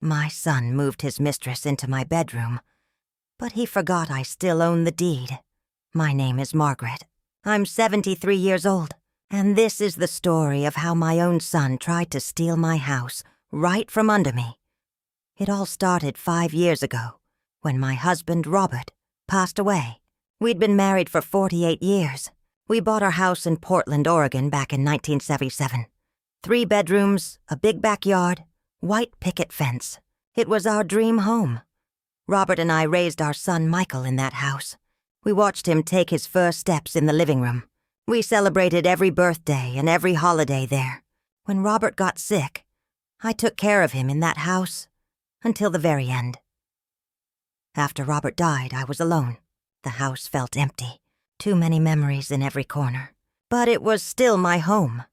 My son moved his mistress into my bedroom, but he forgot I still own the deed. My name is Margaret. I'm 73 years old, and this is the story of how my own son tried to steal my house right from under me. It all started 5 years ago, when my husband, Robert, passed away. We'd been married for 48 years. We bought our house in Portland, Oregon back in 1977. 3 bedrooms, a big backyard, white picket fence. It was our dream home. Robert and I raised our son Michael in that house. We watched him take his first steps in the living room. We celebrated every birthday and every holiday there. When Robert got sick, I took care of him in that house until the very end. After Robert died, I was alone. The house felt empty. Too many memories in every corner. But it was still my home.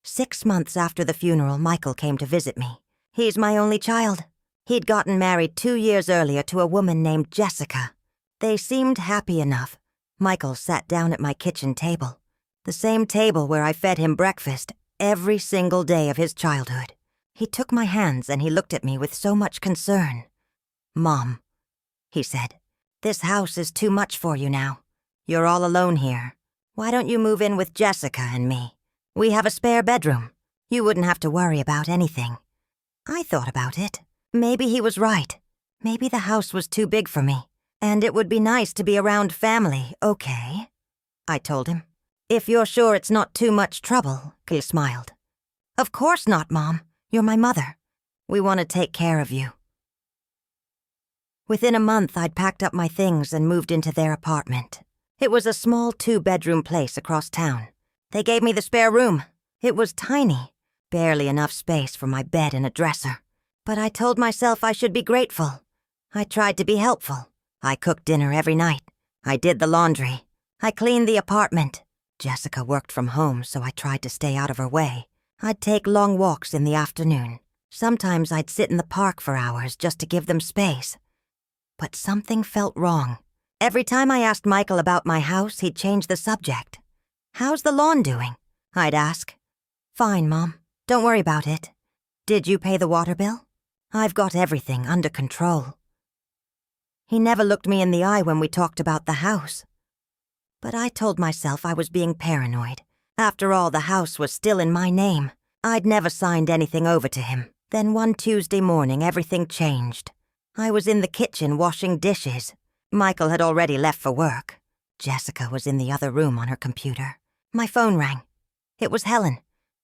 6 months after the funeral, Michael came to visit me. He's my only child. He'd gotten married 2 years earlier to a woman named Jessica. They seemed happy enough. Michael sat down at my kitchen table, the same table where I fed him breakfast every single day of his childhood. He took my hands and he looked at me with so much concern. "Mom," he said, "this house is too much for you now. You're all alone here. Why don't you move in with Jessica and me? We have a spare bedroom. You wouldn't have to worry about anything." I thought about it. Maybe he was right. Maybe the house was too big for me. And it would be nice to be around family, okay? I told him. "If you're sure it's not too much trouble," he smiled. "Of course not, Mom. You're my mother. We want to take care of you." Within a month, I'd packed up my things and moved into their apartment. It was a small 2-bedroom place across town. They gave me the spare room. It was tiny, barely enough space for my bed and a dresser. But I told myself I should be grateful. I tried to be helpful. I cooked dinner every night. I did the laundry. I cleaned the apartment. Jessica worked from home, so I tried to stay out of her way. I'd take long walks in the afternoon. Sometimes I'd sit in the park for hours just to give them space. But something felt wrong. Every time I asked Michael about my house, he'd change the subject. "How's the lawn doing?" I'd ask. "Fine, Mom. Don't worry about it." "Did you pay the water bill?" "I've got everything under control." He never looked me in the eye when we talked about the house. But I told myself I was being paranoid. After all, the house was still in my name. I'd never signed anything over to him. Then one Tuesday morning, everything changed. I was in the kitchen washing dishes. Michael had already left for work. Jessica was in the other room on her computer. My phone rang. It was Helen.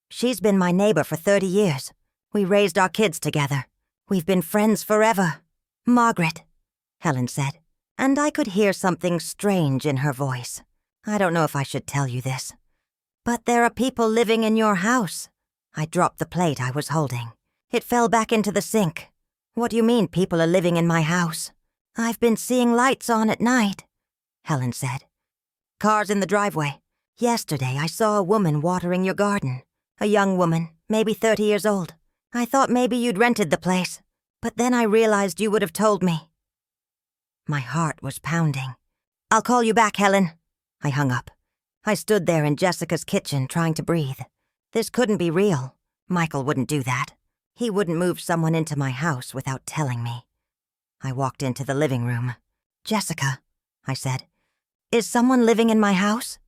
She's been my neighbor for 30 years. We raised our kids together. We've been friends forever. "Margaret," Helen said, and I could hear something strange in her voice. "I don't know if I should tell you this, but there are people living in your house." I dropped the plate I was holding. It fell back into the sink. "What do you mean people are living in my house?" "I've been seeing lights on at night," Helen said. "Cars in the driveway. Yesterday I saw a woman watering your garden. A young woman, maybe 30 years old. I thought maybe you'd rented the place, but then I realized you would have told me." My heart was pounding. "I'll call you back, Helen." I hung up. I stood there in Jessica's kitchen trying to breathe. This couldn't be real. Michael wouldn't do that. He wouldn't move someone into my house without telling me. I walked into the living room. "Jessica," I said, "is someone living in my house?"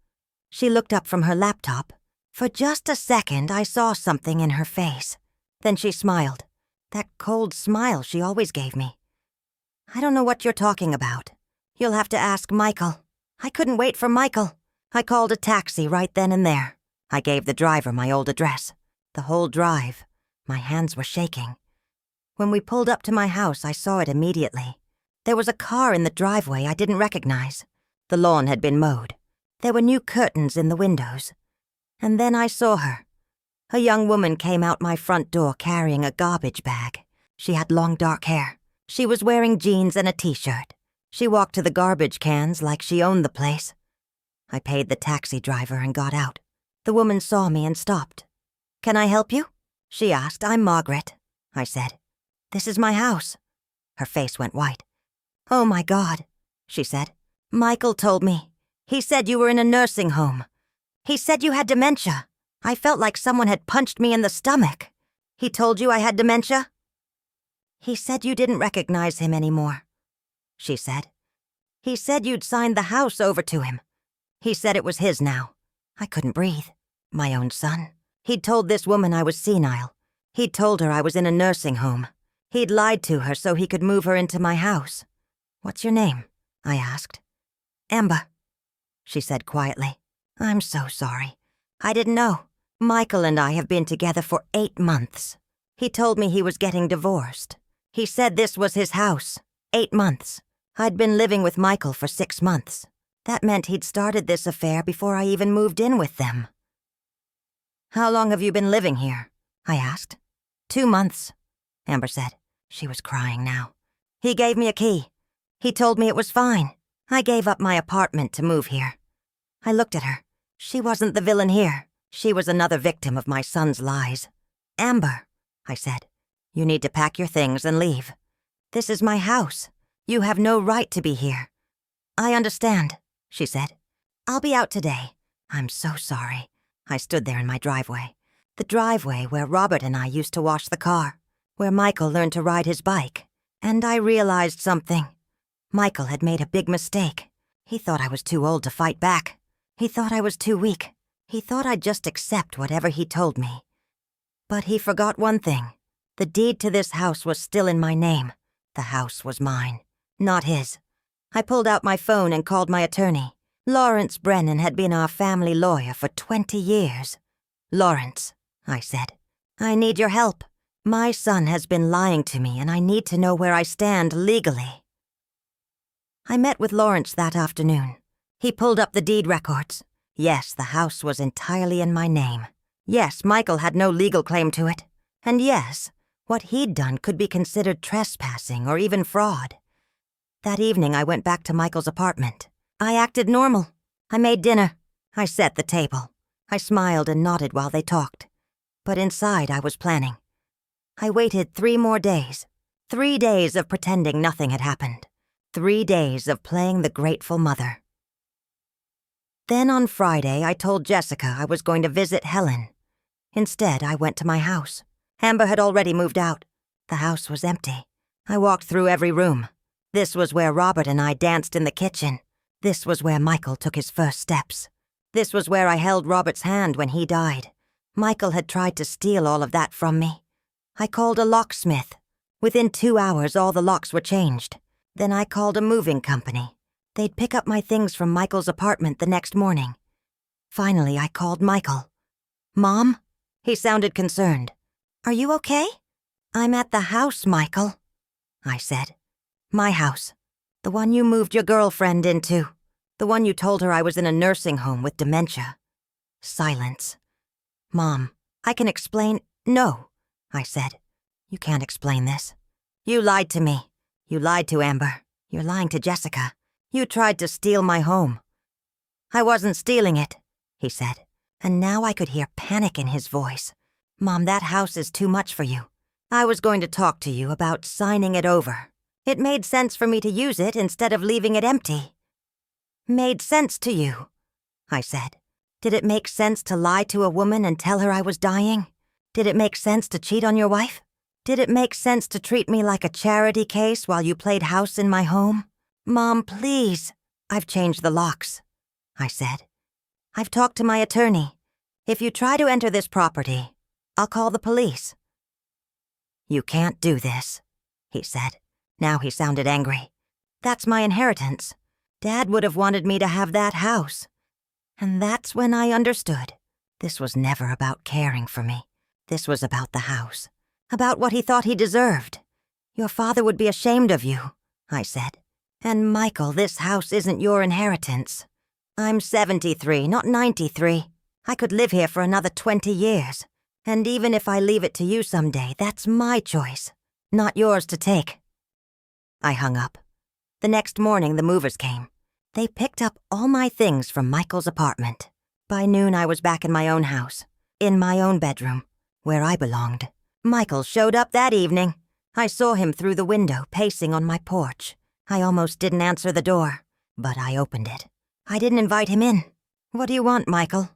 She looked up from her laptop. For just a second, I saw something in her face. Then she smiled. That cold smile she always gave me. "I don't know what you're talking about. You'll have to ask Michael." I couldn't wait for Michael. I called a taxi right then and there. I gave the driver my old address. The whole drive. My hands were shaking. When we pulled up to my house, I saw it immediately. There was a car in the driveway I didn't recognize. The lawn had been mowed. There were new curtains in the windows. And then I saw her. A young woman came out my front door carrying a garbage bag. She had long dark hair. She was wearing jeans and a t-shirt. She walked to the garbage cans like she owned the place. I paid the taxi driver and got out. The woman saw me and stopped. "Can I help you?" she asked. "I'm Margaret," I said. "This is my house." Her face went white. "Oh my God," she said. "Michael told me. He said you were in a nursing home. He said you had dementia. I felt like someone had punched me in the stomach. He told you I had dementia?" "He said you didn't recognize him anymore," she said. "He said you'd signed the house over to him. He said it was his now." I couldn't breathe. My own son. He'd told this woman I was senile. He'd told her I was in a nursing home. He'd lied to her so he could move her into my house. "What's your name?" I asked. "Amber," she said quietly. "I'm so sorry. I didn't know. Michael and I have been together for 8 months. He told me he was getting divorced. He said this was his house. 8 months. I'd been living with Michael for 6 months. That meant he'd started this affair before I even moved in with them." "How long have you been living here?" I asked. 2 months, Amber said. She was crying now. "He gave me a key. He told me it was fine. I gave up my apartment to move here." I looked at her. She wasn't the villain here. She was another victim of my son's lies. "Amber," I said, "you need to pack your things and leave. This is my house. You have no right to be here." "I understand," she said. "I'll be out today. I'm so sorry." I stood there in my driveway. The driveway where Robert and I used to wash the car, where Michael learned to ride his bike. And I realized something. Michael had made a big mistake. He thought I was too old to fight back. He thought I was too weak. He thought I'd just accept whatever he told me. But he forgot one thing. The deed to this house was still in my name. The house was mine, not his. I pulled out my phone and called my attorney. Lawrence Brennan had been our family lawyer for 20 years. "Lawrence," I said, "I need your help. My son has been lying to me and I need to know where I stand legally." I met with Lawrence that afternoon. He pulled up the deed records. Yes, the house was entirely in my name. Yes, Michael had no legal claim to it. And yes, what he'd done could be considered trespassing or even fraud. That evening I went back to Michael's apartment. I acted normal. I made dinner. I set the table. I smiled and nodded while they talked. But inside I was planning. I waited 3 more days. 3 days of pretending nothing had happened. 3 days of playing the grateful mother. Then on Friday, I told Jessica I was going to visit Helen. Instead, I went to my house. Amber had already moved out. The house was empty. I walked through every room. This was where Robert and I danced in the kitchen. This was where Michael took his first steps. This was where I held Robert's hand when he died. Michael had tried to steal all of that from me. I called a locksmith. Within 2 hours, all the locks were changed. Then I called a moving company. They'd pick up my things from Michael's apartment the next morning. Finally, I called Michael. "Mom?" He sounded concerned. "Are you okay?" "I'm at the house, Michael," I said. "My house. The one you moved your girlfriend into. The one you told her I was in a nursing home with dementia." Silence. "Mom, I can explain—" "No," I said. "You can't explain this. You lied to me. You lied to Amber. You're lying to Jessica. You tried to steal my home." "I wasn't stealing it," he said, and now I could hear panic in his voice. "Mom, that house is too much for you. I was going to talk to you about signing it over. It made sense for me to use it instead of leaving it empty." "Made sense to you," I said. "Did it make sense to lie to a woman and tell her I was dying? Did it make sense to cheat on your wife? Did it make sense to treat me like a charity case while you played house in my home? Mom, please." "I've changed the locks," I said. "I've talked to my attorney. If you try to enter this property, I'll call the police." "You can't do this," he said. Now he sounded angry. "That's my inheritance. Dad would have wanted me to have that house." And that's when I understood. This was never about caring for me. This was about the house. About what he thought he deserved. "Your father would be ashamed of you," I said. "And Michael, this house isn't your inheritance. I'm 73, not 93. I could live here for another 20 years. And even if I leave it to you someday, that's my choice, not yours to take." I hung up. The next morning, the movers came. They picked up all my things from Michael's apartment. By noon, I was back in my own house, in my own bedroom, where I belonged. Michael showed up that evening. I saw him through the window, pacing on my porch. I almost didn't answer the door, but I opened it. I didn't invite him in. "What do you want, Michael?"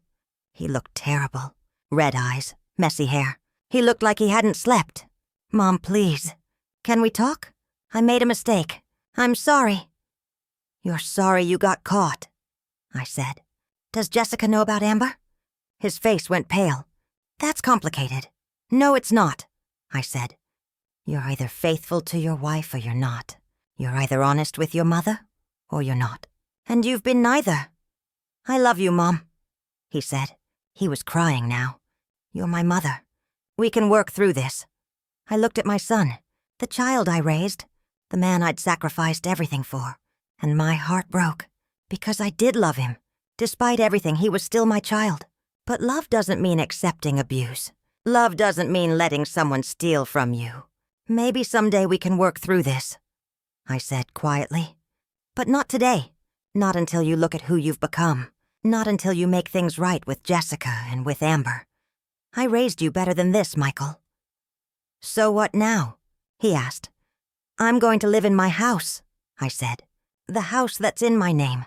He looked terrible. Red eyes, messy hair. He looked like he hadn't slept. "Mom, please. Can we talk? I made a mistake. I'm sorry." "You're sorry you got caught," I said. "Does Jessica know about Amber?" His face went pale. "That's complicated." "No, it's not," I said. "You're either faithful to your wife or you're not. You're either honest with your mother or you're not. And you've been neither." "I love you, Mom," he said. He was crying now. "You're my mother. We can work through this." I looked at my son, the child I raised, the man I'd sacrificed everything for, and my heart broke, because I did love him. Despite everything, he was still my child. But love doesn't mean accepting abuse. Love doesn't mean letting someone steal from you. "Maybe someday we can work through this," I said quietly. "But not today. Not until you look at who you've become. Not until you make things right with Jessica and with Amber. I raised you better than this, Michael." "So what now?" he asked. "I'm going to live in my house," I said. "The house that's in my name.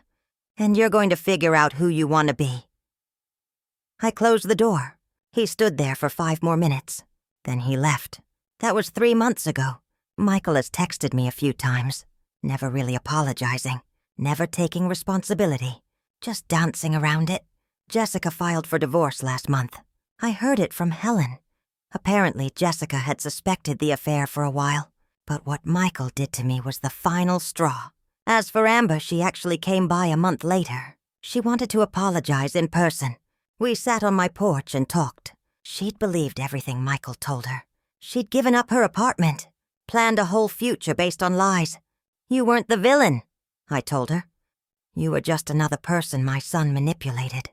And you're going to figure out who you want to be." I closed the door. He stood there for 5 more minutes. Then he left. That was 3 months ago. Michael has texted me a few times, never really apologizing, never taking responsibility, just dancing around it. Jessica filed for divorce last month. I heard it from Helen. Apparently, Jessica had suspected the affair for a while, but what Michael did to me was the final straw. As for Amber, she actually came by a month later. She wanted to apologize in person. We sat on my porch and talked. She'd believed everything Michael told her. She'd given up her apartment, planned a whole future based on lies. "You weren't the villain," I told her. "You were just another person my son manipulated."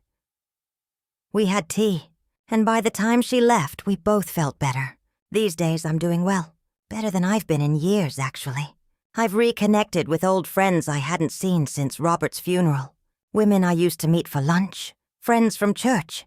We had tea, and by the time she left, we both felt better. These days I'm doing well. Better than I've been in years, actually. I've reconnected with old friends I hadn't seen since Robert's funeral. Women I used to meet for lunch. Friends from church.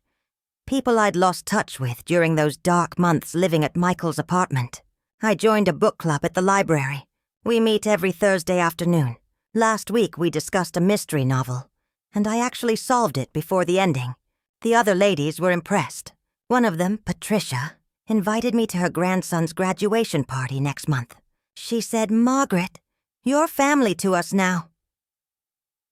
People I'd lost touch with during those dark months living at Michael's apartment. I joined a book club at the library. We meet every Thursday afternoon. Last week we discussed a mystery novel, and I actually solved it before the ending. The other ladies were impressed. One of them, Patricia, invited me to her grandson's graduation party next month. She said, "Margaret, you're family to us now."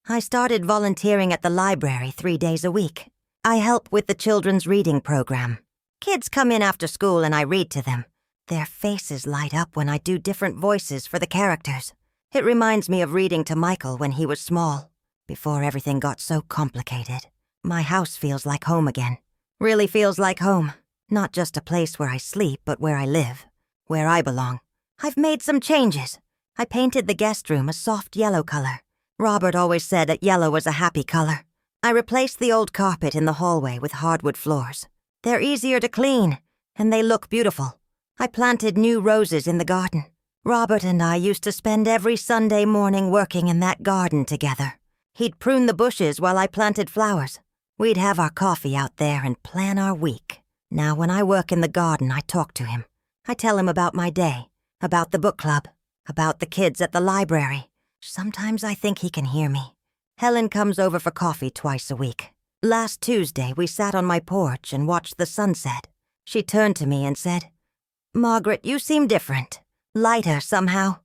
I started volunteering at the library 3 days a week. I help with the children's reading program. Kids come in after school and I read to them. Their faces light up when I do different voices for the characters. It reminds me of reading to Michael when he was small, before everything got so complicated. My house feels like home again. Really feels like home. Not just a place where I sleep, but where I live. Where I belong. I've made some changes. I painted the guest room a soft yellow color. Robert always said that yellow was a happy color. I replaced the old carpet in the hallway with hardwood floors. They're easier to clean, and they look beautiful. I planted new roses in the garden. Robert and I used to spend every Sunday morning working in that garden together. He'd prune the bushes while I planted flowers. We'd have our coffee out there and plan our week. Now when I work in the garden, I talk to him. I tell him about my day, about the book club, about the kids at the library. Sometimes I think he can hear me. Helen comes over for coffee twice a week. Last Tuesday, we sat on my porch and watched the sunset. She turned to me and said, "Margaret, you seem different. Lighter somehow."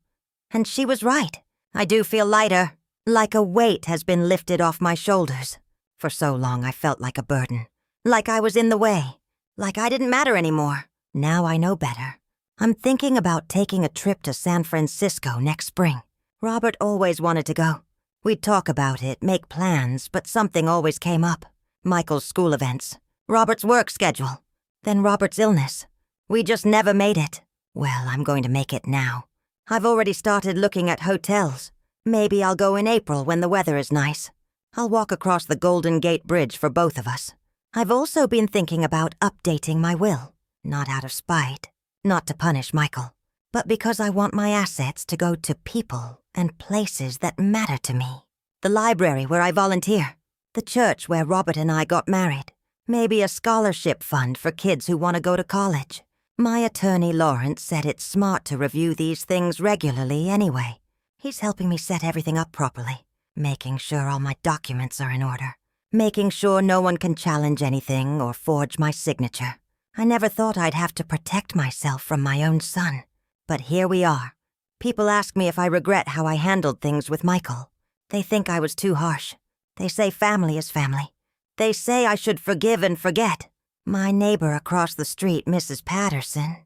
And she was right. I do feel lighter. Like a weight has been lifted off my shoulders. For so long, I felt like a burden. Like I was in the way. Like I didn't matter anymore. Now I know better. I'm thinking about taking a trip to San Francisco next spring. Robert always wanted to go. We'd talk about it, make plans, but something always came up. Michael's school events. Robert's work schedule. Then Robert's illness. We just never made it. Well, I'm going to make it now. I've already started looking at hotels. Maybe I'll go in April when the weather is nice. I'll walk across the Golden Gate Bridge for both of us. I've also been thinking about updating my will. Not out of spite. Not to punish Michael. But because I want my assets to go to people and places that matter to me. The library where I volunteer. The church where Robert and I got married. Maybe a scholarship fund for kids who want to go to college. My attorney Lawrence said it's smart to review these things regularly anyway. He's helping me set everything up properly. Making sure all my documents are in order. Making sure no one can challenge anything or forge my signature. I never thought I'd have to protect myself from my own son. But here we are. People ask me if I regret how I handled things with Michael. They think I was too harsh. They say family is family. They say I should forgive and forget. My neighbor across the street, Mrs. Patterson,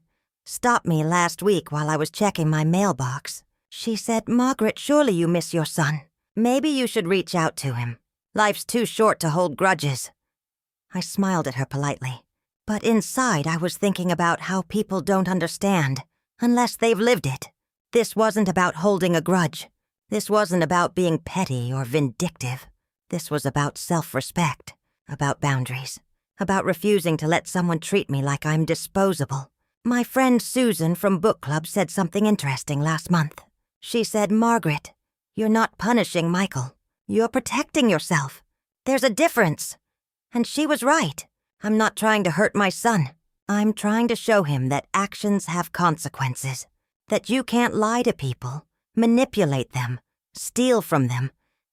stopped me last week while I was checking my mailbox. She said, "Margaret, surely you miss your son. Maybe you should reach out to him. Life's too short to hold grudges." I smiled at her politely, but inside I was thinking about how people don't understand unless they've lived it. This wasn't about holding a grudge. This wasn't about being petty or vindictive. This was about self-respect, about boundaries, about refusing to let someone treat me like I'm disposable. My friend Susan from book club said something interesting last month. She said, "Margaret, you're not punishing Michael. You're protecting yourself. There's a difference." And she was right. I'm not trying to hurt my son. I'm trying to show him that actions have consequences, that you can't lie to people, manipulate them, steal from them,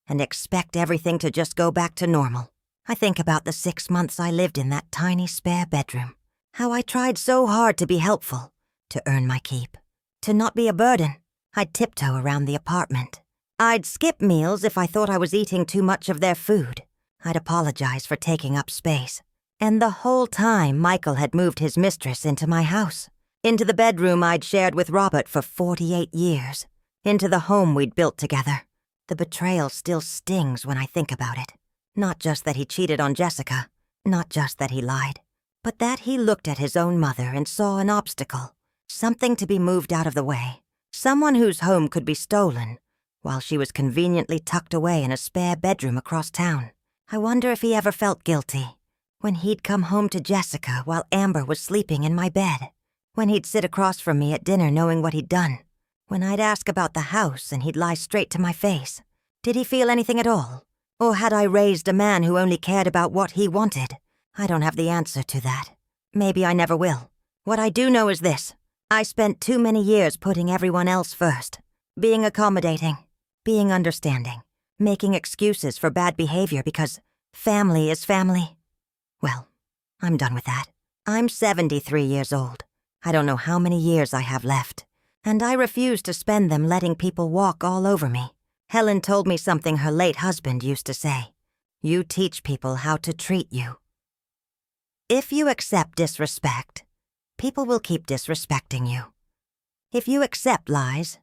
and expect everything to just go back to normal. I think about the 6 months I lived in that tiny spare bedroom, how I tried so hard to be helpful, to earn my keep, to not be a burden. I'd tiptoe around the apartment. I'd skip meals if I thought I was eating too much of their food. I'd apologize for taking up space. And the whole time, Michael had moved his mistress into my house, into the bedroom I'd shared with Robert for 48 years, into the home we'd built together. The betrayal still stings when I think about it. Not just that he cheated on Jessica, not just that he lied, but that he looked at his own mother and saw an obstacle, something to be moved out of the way, someone whose home could be stolen, while she was conveniently tucked away in a spare bedroom across town. I wonder if he ever felt guilty when he'd come home to Jessica while Amber was sleeping in my bed, when he'd sit across from me at dinner knowing what he'd done, when I'd ask about the house and he'd lie straight to my face. Did he feel anything at all? Or had I raised a man who only cared about what he wanted? I don't have the answer to that. Maybe I never will. What I do know is this. I spent too many years putting everyone else first, being accommodating, being understanding, making excuses for bad behavior because family is family. Well, I'm done with that. I'm 73 years old. I don't know how many years I have left, and I refuse to spend them letting people walk all over me. Helen told me something her late husband used to say. You teach people how to treat you. If you accept disrespect, people will keep disrespecting you. If you accept lies,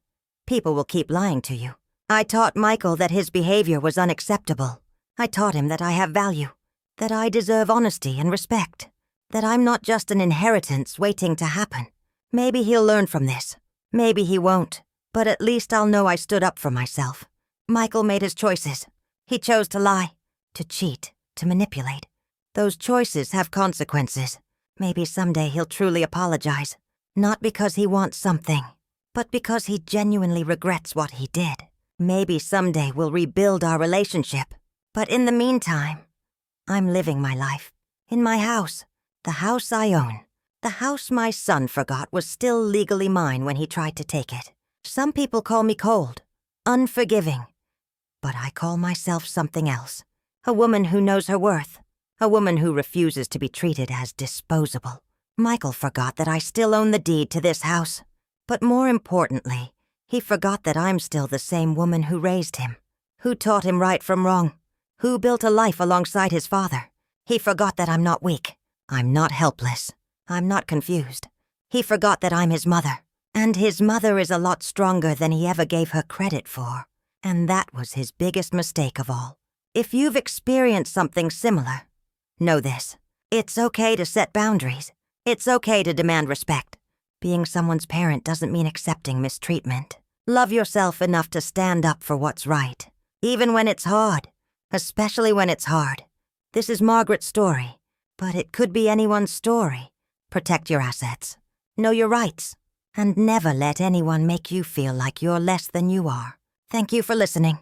people will keep lying to you. I taught Michael that his behavior was unacceptable. I taught him that I have value, that I deserve honesty and respect, that I'm not just an inheritance waiting to happen. Maybe he'll learn from this. Maybe he won't. But at least I'll know I stood up for myself. Michael made his choices. He chose to lie, to cheat, to manipulate. Those choices have consequences. Maybe someday he'll truly apologize. Not because he wants something, but because he genuinely regrets what he did. Maybe someday we'll rebuild our relationship. But in the meantime, I'm living my life. In my house. The house I own. The house my son forgot was still legally mine when he tried to take it. Some people call me cold, unforgiving. But I call myself something else. A woman who knows her worth. A woman who refuses to be treated as disposable. Michael forgot that I still own the deed to this house. But more importantly, he forgot that I'm still the same woman who raised him, who taught him right from wrong, who built a life alongside his father. He forgot that I'm not weak. I'm not helpless. I'm not confused. He forgot that I'm his mother. And his mother is a lot stronger than he ever gave her credit for. And that was his biggest mistake of all. If you've experienced something similar, know this. It's okay to set boundaries. It's okay to demand respect. Being someone's parent doesn't mean accepting mistreatment. Love yourself enough to stand up for what's right, even when it's hard, especially when it's hard. This is Margaret's story, but it could be anyone's story. Protect your assets, know your rights, and never let anyone make you feel like you're less than you are. Thank you for listening.